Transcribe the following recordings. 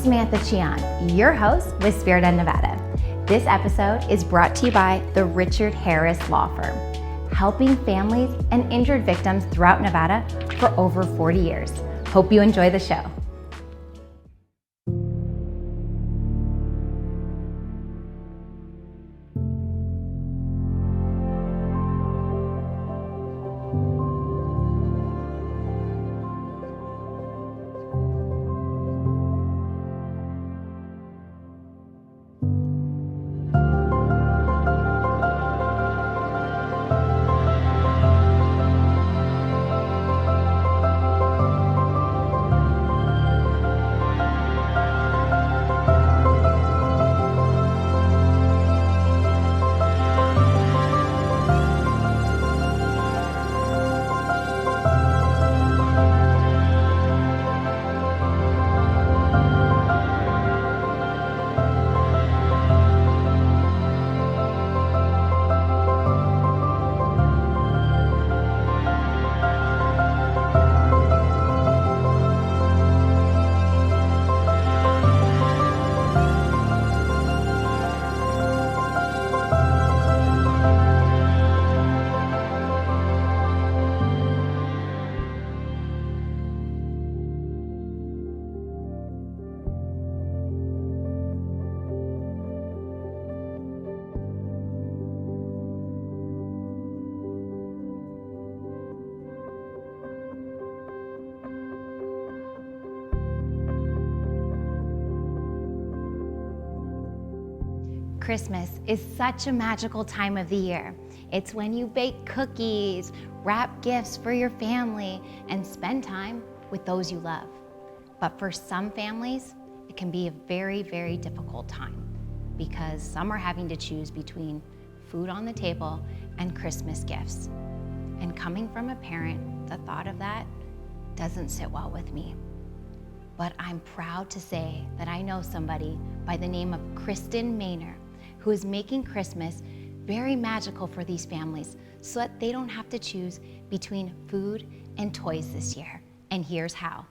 Samantha Chian, your host with Spirit of Nevada. This episode is brought to you by the Richard Harris Law Firm, helping families and injured victims throughout Nevada for over 40 years. Hope you enjoy the show. Christmas is such a magical time of the year. It's when you bake cookies, wrap gifts for your family, and spend time with those you love. But for some families, it can be a very, very difficult time because some are having to choose between food on the table and Christmas gifts. And coming from a parent, the thought of that doesn't sit well with me. But I'm proud to say that I know somebody by the name of Sully Mainor, who is making Christmas very magical for these families so that they don't have to choose between food and toys this year. And here's how.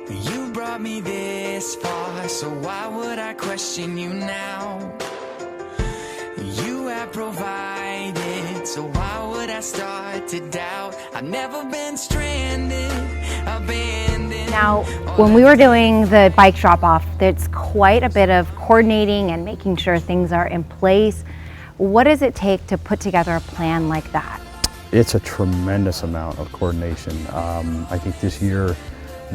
You brought me this far, so why would I question you now? You have provided, so why would I start to doubt? I've never been stranded, abandoned. Now, when we were doing the bike drop-off, there's quite a bit of coordinating and making sure things are in place. What does it take to put together a plan like that? It's a tremendous amount of coordination. I think this year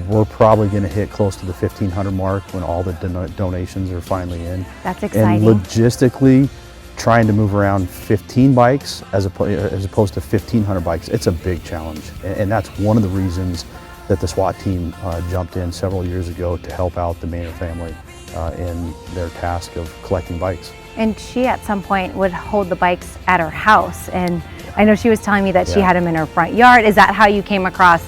we're probably going to hit close to the 1,500 mark when all the donations are finally in. That's exciting. And logistically, trying to move around 15 bikes as opposed to 1,500 bikes, it's a big challenge. And that's one of the reasons that the SWAT team jumped in several years ago to help out the Mainor family in their task of collecting bikes. And she at some point would hold the bikes at her house. And I know she was telling me that she had them in her front yard. Is that how you came across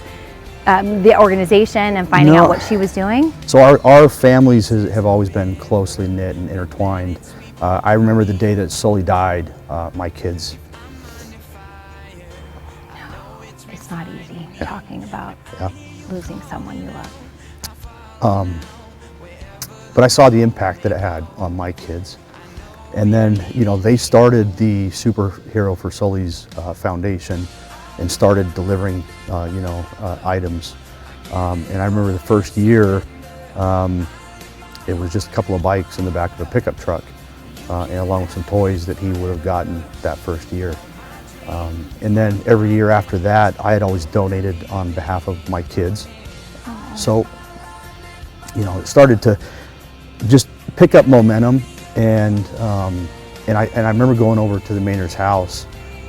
the organization and finding out what she was doing? So our families have always been closely knit and intertwined. I remember the day that Sully died, my kids. No, it's not easy talking about losing someone you love. But I saw the impact that it had on my kids. And then, you know, they started the Superhero for Sully's foundation and started delivering, items. And I remember the first year, it was just a couple of bikes in the back of a pickup truck. And along with some toys that he would have gotten that first year. And then every year after that, I had always donated on behalf of my kids. So, you know, it started to just pick up momentum. And I remember going over to the Mainor's house,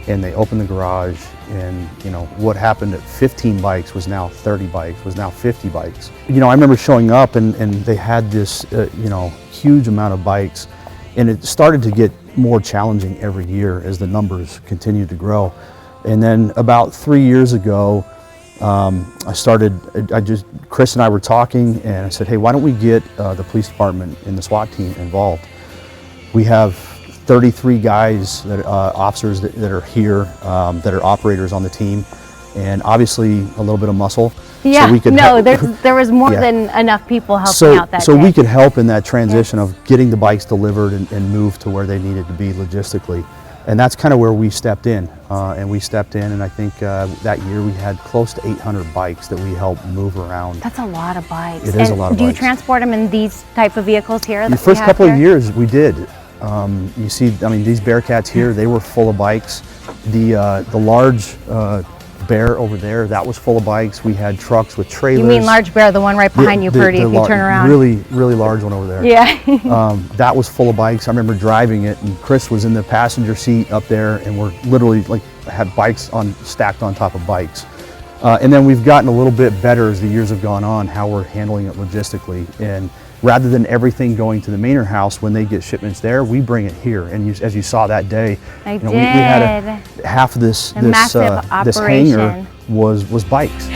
and they opened the garage, and you know what happened at 15 bikes was now 30 bikes, was now 50 bikes. You know, I remember showing up, and they had this huge amount of bikes. And it started to get more challenging every year as the numbers continued to grow. And then about 3 years ago, Chris and I were talking, and I said, hey, why don't we get the police department and the SWAT team involved? We have 33 guys, officers that are here, that are operators on the team, and obviously a little bit of muscle. Yeah, so we could there was more Yeah. than enough people helping out that So day. we could help in that transition of getting the bikes delivered and moved to where they needed to be logistically. And that's kind of where we stepped in. And I think that year we had close to 800 bikes that we helped move around. That's a lot of bikes. It is a lot of Do you bikes. transport them in these type of vehicles here? The first couple of years we did. You see, I mean, these Bearcats here, they were full of bikes. The large Bear over there, that was full of bikes. We had trucks with trailers. You mean large Bear, the one right behind you, Purdy, if you turn around. Really, really large one over there. Yeah. That was full of bikes. I remember driving it, and Chris was in the passenger seat up there, and we're literally like had bikes stacked on top of bikes. And then we've gotten a little bit better as the years have gone on, how we're handling it logistically. And rather than everything going to the Mainor house when they get shipments there, we bring it here. And as you saw that day, I we had half of this massive this operation. hangar was bikes.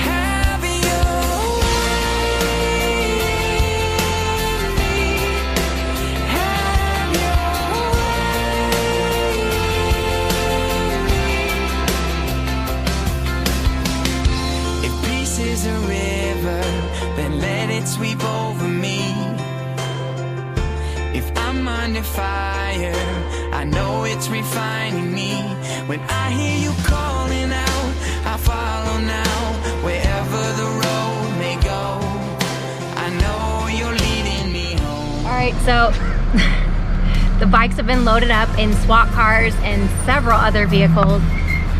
Sweep over me. If I'm under fire, I know it's refining me. When I hear you calling out, I follow now. Wherever the road may go, I know you're leading me home. All right, so the bikes have been loaded up in SWAT cars and several other vehicles,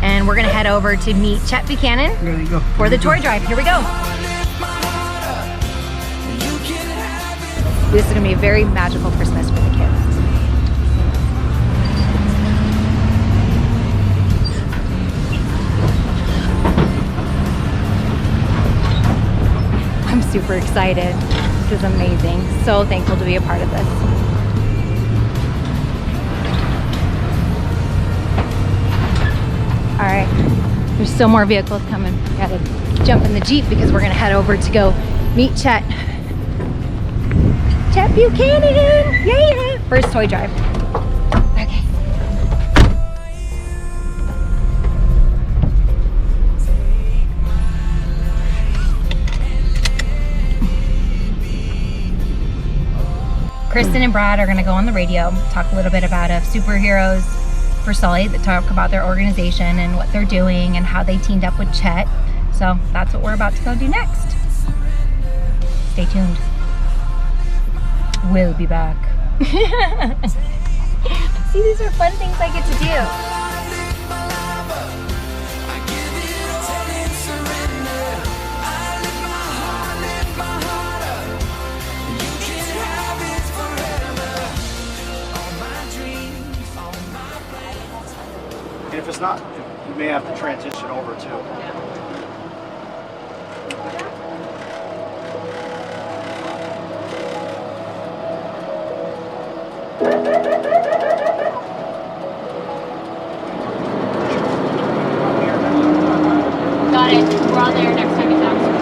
and we're gonna head over to meet Chet Buchanan for the toy drive. Here we go. This is gonna be a very magical Christmas for the kids. I'm super excited. This is amazing. So thankful to be a part of this. All right, there's still more vehicles coming. We gotta jump in the Jeep because we're gonna head over to go meet Chet. Chet Buchanan! Yeah! First toy drive. Okay. Kristen and Brad are going to go on the radio, talk a little bit about superheroes for Sully, that talk about their organization and what they're doing and how they teamed up with Chet. So that's what we're about to go do next. Stay tuned. We'll be back. See, these are fun things I get to do. And if it's not, you may have to transition over too. Got it. We're on there next time you talk to us.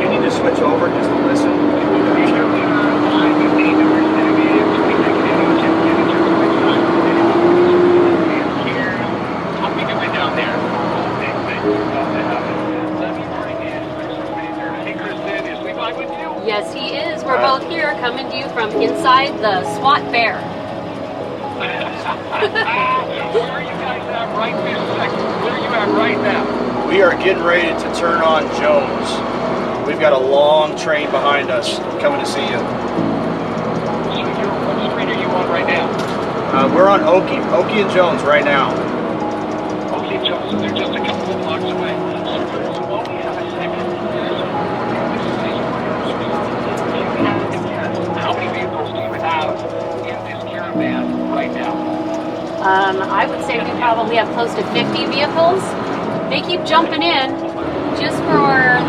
You need to switch over just to listen. Yes, he is. We're both here coming to you from inside the SWAT Bear. Where are you guys at right this second? Where are you at right now? We are getting ready to turn on Jones. We've got a long train behind us coming to see you. So what street are you on right now? We're on Okie and Jones right now. Okay, Joe, so they're just a couple of blocks away. So while we have a second, how many vehicles do you have in this caravan right now? I would say we probably have close to 50 vehicles. They keep jumping in. Just for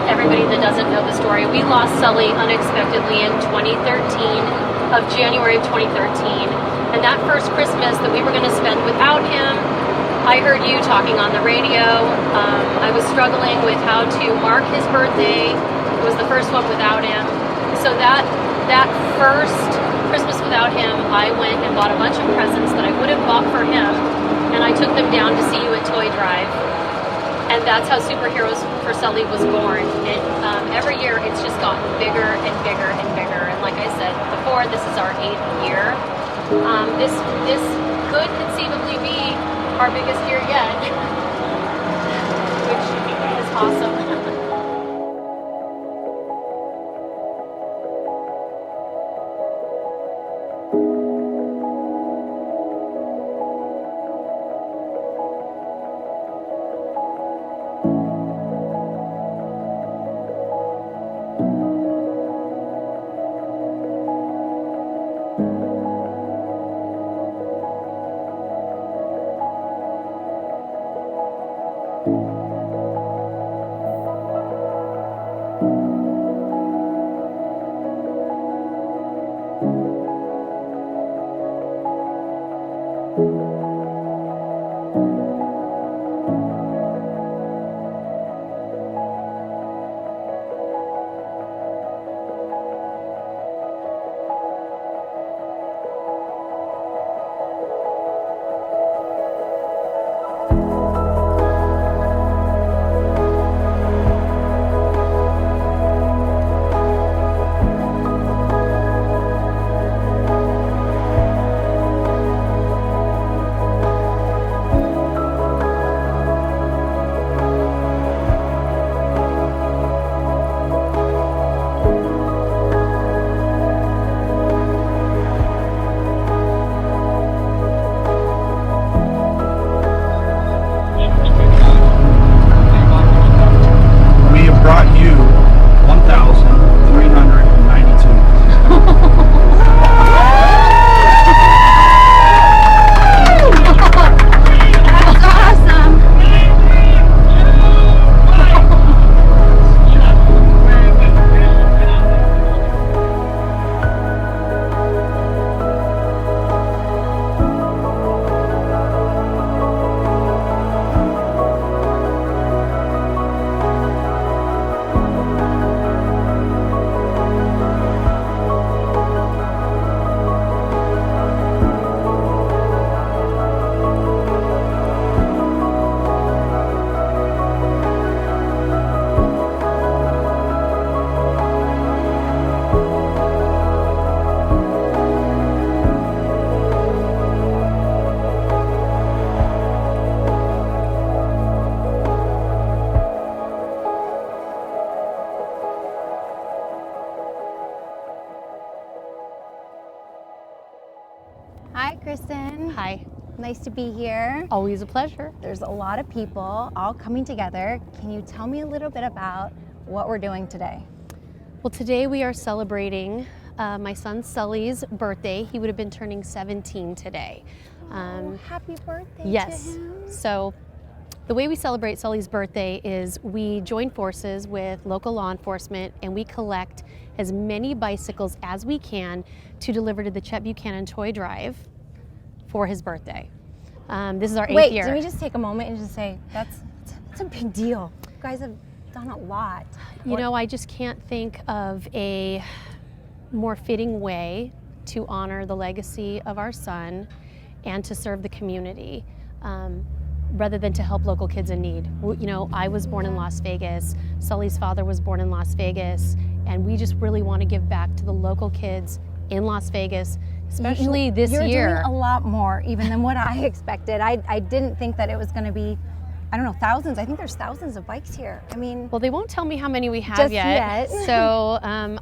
everybody that doesn't know the story, we lost Sully unexpectedly in 2013, of January of 2013. And that first Christmas that we were going to spend without him, I heard you talking on the radio. I was struggling with how to mark his birthday. It was the first one without him. So that first Christmas without him, I went and bought a bunch of presents that I would have bought for him, and I took them down to see you at Toy Drive. And that's how Superheroes for Sully was born. And every year it's just gotten bigger and bigger and bigger. And like I said before, this is our 8th year. This could conceivably be our biggest year yet, which is awesome. Hi, Kristen. Hi. Nice to be here. Always a pleasure. There's a lot of people all coming together. Can you tell me a little bit about what we're doing today? Well, today we are celebrating my son Sully's birthday. He would have been turning 17 today. Happy birthday Yes. to him. So the way we celebrate Sully's birthday is we join forces with local law enforcement and we collect as many bicycles as we can to deliver to the Chet Buchanan Toy Drive for his birthday. This is our 8th year. Wait, let me just take a moment and just say, that's a big deal. You guys have done a lot. You know, I just can't think of a more fitting way to honor the legacy of our son and to serve the community rather than to help local kids in need. You know, I was born in Las Vegas, Sully's father was born in Las Vegas, and we just really want to give back to the local kids in Las Vegas, especially this year. You're doing a lot more even than what I expected. I didn't think that it was going to be, I don't know, thousands. I think there's thousands of bikes here. I mean, well, they won't tell me how many we have just yet. So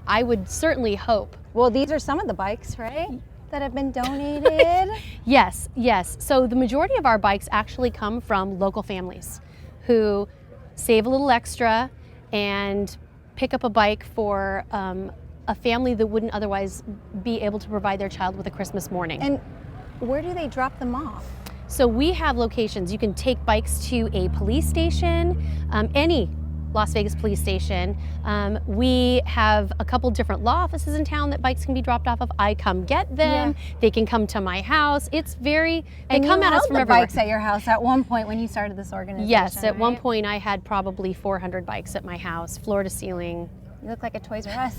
I would certainly hope. Well, these are some of the bikes, right, that have been donated? Yes, yes. So the majority of our bikes actually come from local families who save a little extra and pick up a bike for a family that wouldn't otherwise be able to provide their child with a Christmas morning. And where do they drop them off? So we have locations. You can take bikes to a police station, any Las Vegas Police Station. We have a couple different law offices in town that bikes can be dropped off of. I come get them. Yeah. They can come to my house. It's very, they And come you at us held from the everywhere. bikes at your house at one point when you started this organization. Yes, at one right? point I had probably 400 bikes at my house, floor to ceiling. You look like a Toys R Us.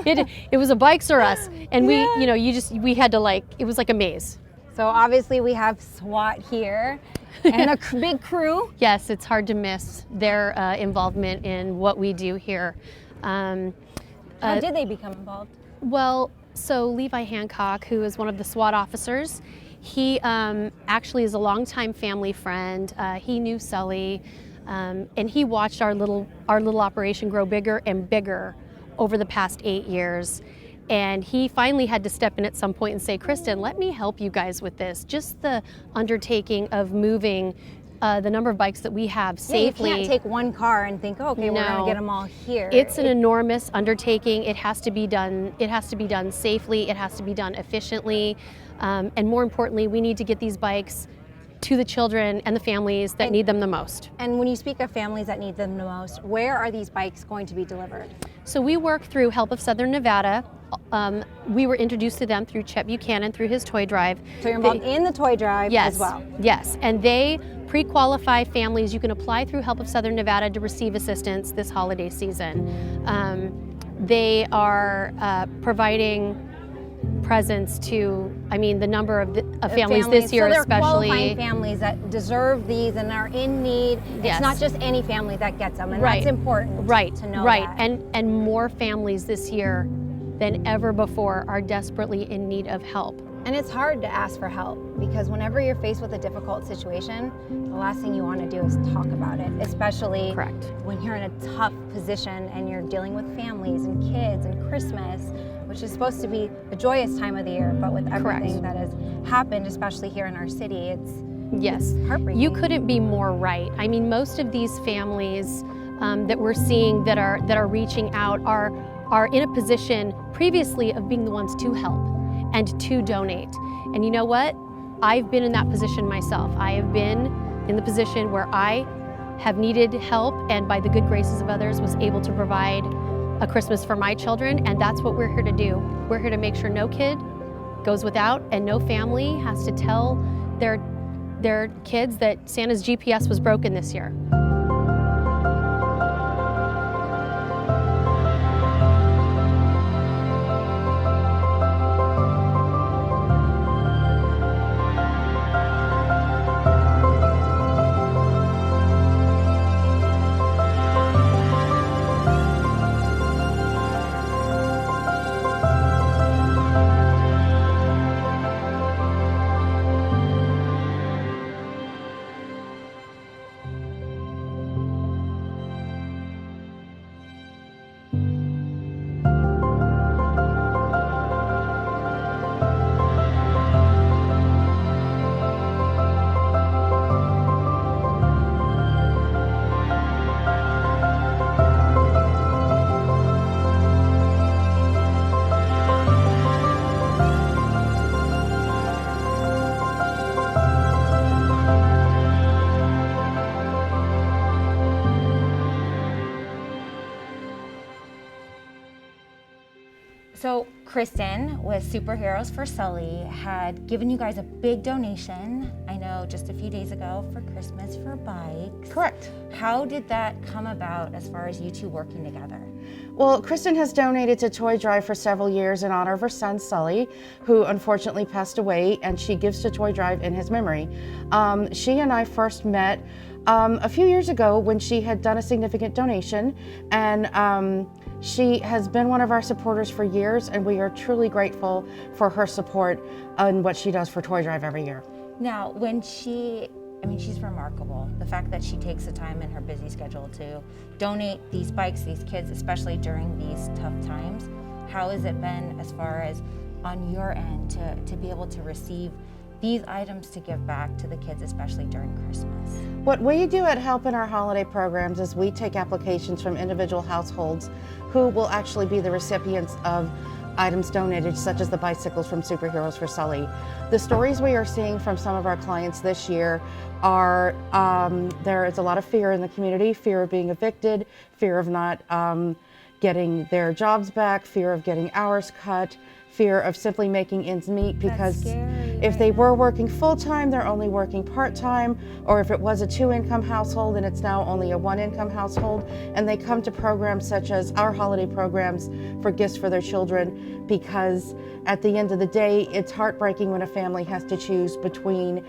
It was a Bikes R Us, and we, you know, we had to it was like a maze. So obviously we have SWAT here and a big crew. Yes, it's hard to miss their involvement in what we do here. How did they become involved? Well, so Levi Hancock, who is one of the SWAT officers, he actually is a longtime family friend. He knew Sully, and he watched our little operation grow bigger and bigger over the past 8 years. And he finally had to step in at some point and say, Kristen, let me help you guys with this. Just the undertaking of moving the number of bikes that we have safely. You can't take one car and think, okay, we're going to get them all here. It's an enormous undertaking. It has to be done. It has to be done safely. It has to be done efficiently. And more importantly, we need to get these bikes to the children and the families that need them the most. And when you speak of families that need them the most, where are these bikes going to be delivered? So we work through Help of Southern Nevada. We were introduced to them through Chet Buchanan through his toy drive. So you're involved in the toy drive as well? Yes, and they pre-qualify families. You can apply through Help of Southern Nevada to receive assistance this holiday season. They are providing presents to, I mean, the number of families this year, so they're especially. Qualifying families that deserve these and are in need. Yes. It's not just any family that gets them, and that's important to know that. And more families this year than ever before are desperately in need of help. And it's hard to ask for help because whenever you're faced with a difficult situation, the last thing you want to do is talk about it, especially when you're in a tough position and you're dealing with families and kids and Christmas, which is supposed to be a joyous time of the year, but with everything that has happened, especially here in our city, it's heartbreaking. You couldn't be more right. I mean, most of these families that we're seeing that are reaching out are in a position previously of being the ones to help and to donate. And you know what? I've been in that position myself. I have been in the position where I have needed help and by the good graces of others was able to provide a Christmas for my children, and that's what we're here to do. We're here to make sure no kid goes without and no family has to tell their kids that Santa's GPS was broken this year. So Kristen with Superheroes for Sully had given you guys a big donation, I know just a few days ago for Christmas for bikes. Correct. How did that come about as far as you two working together? Well, Kristen has donated to Toy Drive for several years in honor of her son, Sully, who unfortunately passed away, and she gives to Toy Drive in his memory. She and I first met a few years ago when she had done a significant donation, and she has been one of our supporters for years, and we are truly grateful for her support and what she does for Toy Drive every year. Now, she's remarkable. The fact that she takes the time in her busy schedule to donate these bikes to these kids, especially during these tough times. How has it been as far as on your end to be able to receive these items to give back to the kids, especially during Christmas? What we do at Help in our holiday programs is we take applications from individual households who will actually be the recipients of items donated, such as the bicycles from Superheroes for Sully. The stories we are seeing from some of our clients this year are there is a lot of fear in the community, fear of being evicted, fear of not getting their jobs back, fear of getting hours cut, fear of simply making ends meet, because if they were working full-time, they're only working part-time, or if it was a 2-income household and it's now only a 1-income household, and they come to programs such as our holiday programs for gifts for their children, because at the end of the day, it's heartbreaking when a family has to choose between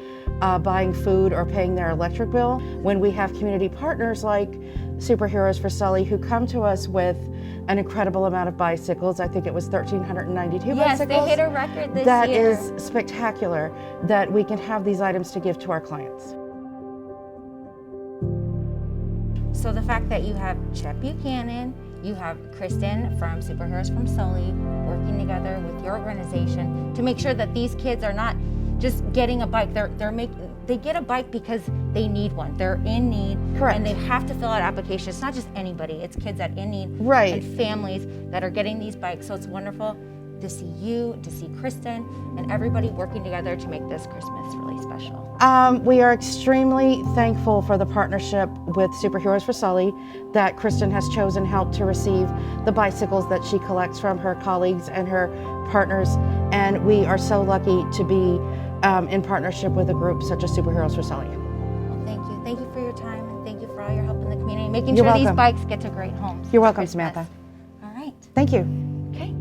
buying food or paying their electric bill. When we have community partners like Superheroes for Sully who come to us with an incredible amount of bicycles. I think it was 1,392 bicycles. Yes, they hit a record this That year. is spectacular that we can have these items to give to our clients. So the fact that you have Chet Buchanan, you have Kristen from Superheroes from Sully working together with your organization to make sure that these kids are not just getting a bike. They get a bike because they need one. They're in need. Correct. And they have to fill out applications. It's not just anybody. It's kids that are in need. Right. And families that are getting these bikes. So it's wonderful to see you, to see Kristen, and everybody working together to make this Christmas really special. We are extremely thankful for the partnership with Superheroes for Sully that Kristen has chosen help to receive the bicycles that she collects from her colleagues and her partners. And we are so lucky to be in partnership with a group such as Superheroes for Sully. Well, thank you. Thank you for your time, and thank you for all your help in the community, making You're sure these welcome. bikes get to great homes. You're for welcome, Christmas. Samantha. All right. Thank you. Okay.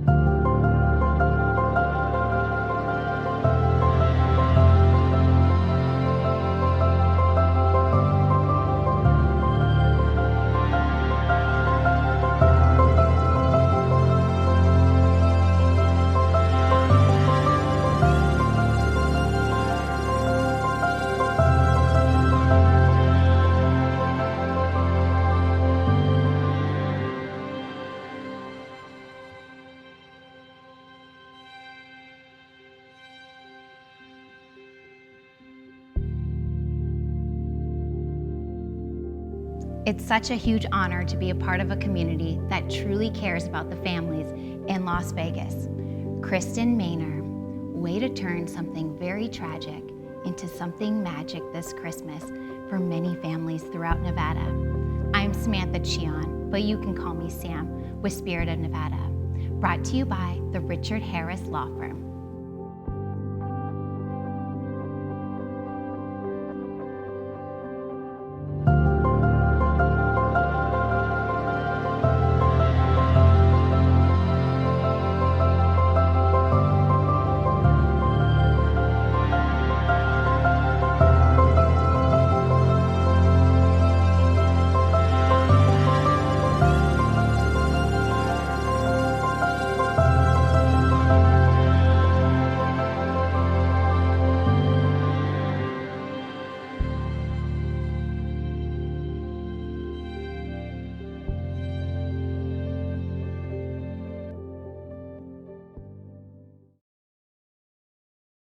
It's such a huge honor to be a part of a community that truly cares about the families in Las Vegas. Kristen Mainor, way to turn something very tragic into something magic this Christmas for many families throughout Nevada. I'm Samantha Chion, but you can call me Sam with Spirit of Nevada. Brought to you by the Richard Harris Law Firm.